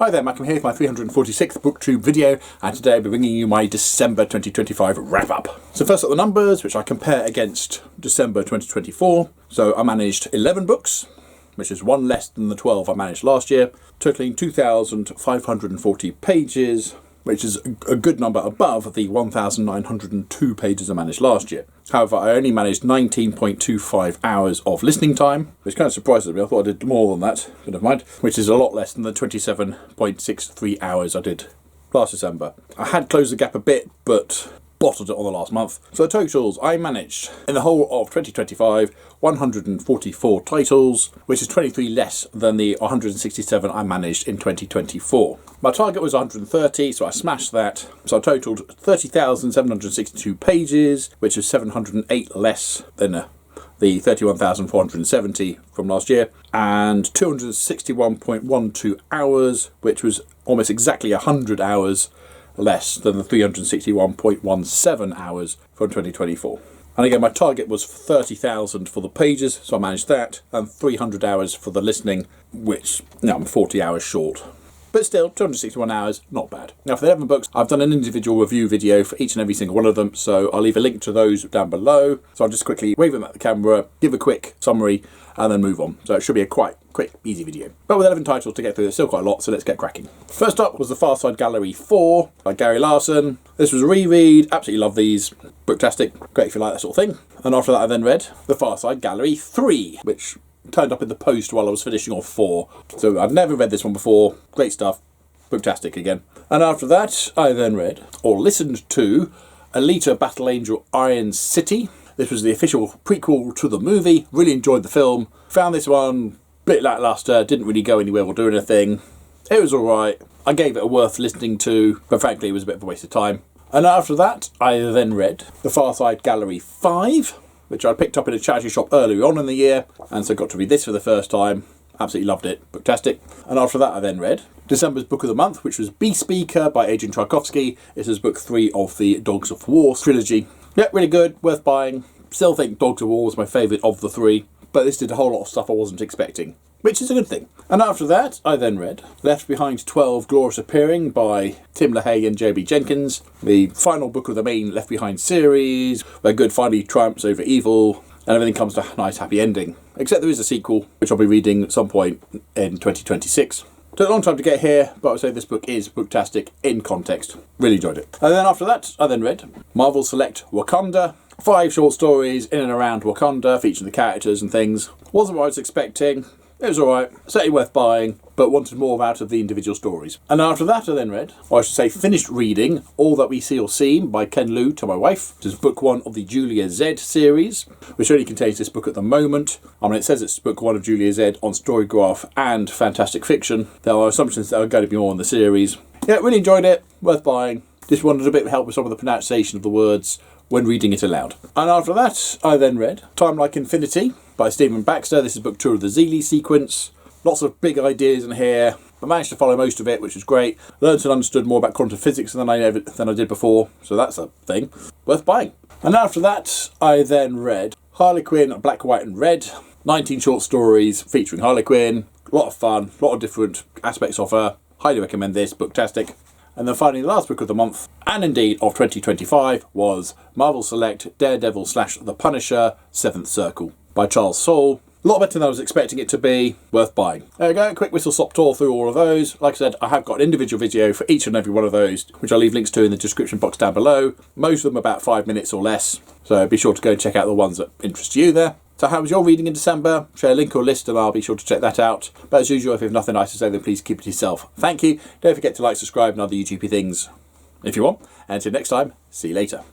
Hi there, Malcolm here with my 346th Booktube video, and today I'll be bringing you my December 2025 wrap-up. So first up the numbers, which I compare against December 2024. So I managed 11 books, which is one less than the 12 I managed last year, totaling 2,540 pages, which is a good number above the 1,902 pages I managed last year. However, I only managed 19.25 hours of listening time, which kind of surprises me. I thought I did more than that, but never mind, which is a lot less than the 27.63 hours I did last December. I had closed the gap a bit, but bottled it on the last month. So the totals, I managed, in the whole of 2025, 144 titles, which is 23 less than the 167 I managed in 2024. My target was 130, so I smashed that. So I totaled 30,762 pages, which is 708 less than the 31,470 from last year, and 261.12 hours, which was almost exactly 100 hours less than the 361.17 hours from 2024. And again, my target was 30,000 for the pages, so I managed that, and 300 hours for the listening, which, I'm 40 hours short. But still, 261 hours, not bad. Now for the 11 books, I've done an individual review video for each and every single one of them, so I'll leave a link to those down below. So I'll just quickly wave them at the camera, give a quick summary, and then move on. So it should be a quite quick, easy video. But with 11 titles to get through, there's still quite a lot, so let's get cracking. First up was The Far Side Gallery 4 by Gary Larson. This was a reread, absolutely love these. Booktastic, great if you like that sort of thing. And after that I then read The Far Side Gallery 3, which turned up in the post while I was finishing off 4. So I'd never read this one before, great stuff, booktastic again. And after that I then read, or listened to, Alita Battle Angel Iron City. This was the official prequel to the movie, really enjoyed the film. Found this one a bit lackluster, didn't really go anywhere or do anything. It was alright, I gave it a worth listening to, but frankly it was a bit of a waste of time. And after that I then read The Far Side Gallery 5, which I picked up in a charity shop earlier on in the year, and so got to read this for the first time. Absolutely loved it, booktastic. And after that I then read December's Book of the Month, which was Beast Speaker by Adrian Tchaikovsky. This is book 3 of the Dogs of War trilogy. Yeah, really good, worth buying. Still think Dogs of War was my favourite of the 3, but this did a whole lot of stuff I wasn't expecting, which is a good thing. And after that, I then read Left Behind 12 Glorious Appearing by Tim LaHaye and J.B. Jenkins, the final book of the main Left Behind series, where good finally triumphs over evil, and everything comes to a nice happy ending. Except there is a sequel, which I'll be reading at some point in 2026. Took a long time to get here, but I would say this book is booktastic in context. Really enjoyed it. And then after that, I then read Marvel Select Wakanda. 5 short stories in and around Wakanda, featuring the characters and things. Wasn't what I was expecting. It was alright, certainly worth buying, but wanted more out of the individual stories. And after that I then read, or I should say finished reading, All That We See or Seem by Ken Liu to my wife, which is book 1 of the Julia Z series, which only contains this book at the moment. I mean, it says it's book 1 of Julia Z on Storygraph and Fantastic Fiction. There are assumptions that are going to be more in the series. Yeah, really enjoyed it, worth buying. Just wanted a bit of help with some of the pronunciation of the words when reading it aloud. And after that, I then read Time Like Infinity by Stephen Baxter. This is book 2 of the Zeeley sequence. Lots of big ideas in here. I managed to follow most of it, which was great. Learned and understood more about quantum physics than I did before, so that's a thing. Worth buying. And after that, I then read Harley Quinn, Black, White and Red. 19 short stories featuring Harley Quinn. A lot of fun, a lot of different aspects of her. Highly recommend this, booktastic. And then finally, the last book of the month, and indeed of 2025, was Marvel Select Daredevil / The Punisher 7th Circle by Charles Soule. A lot better than I was expecting it to be, worth buying. There we go, quick whistle-stop tour through all of those. Like I said, I have got an individual video for each and every one of those, which I'll leave links to in the description box down below. Most of them about 5 minutes or less, so be sure to go and check out the ones that interest you there. So how was your reading in December? Share a link or list and I'll be sure to check that out. But as usual, if you have nothing nice to say, then please keep it to yourself. Thank you. Don't forget to like, subscribe and other YouTubey things if you want. And until next time, see you later.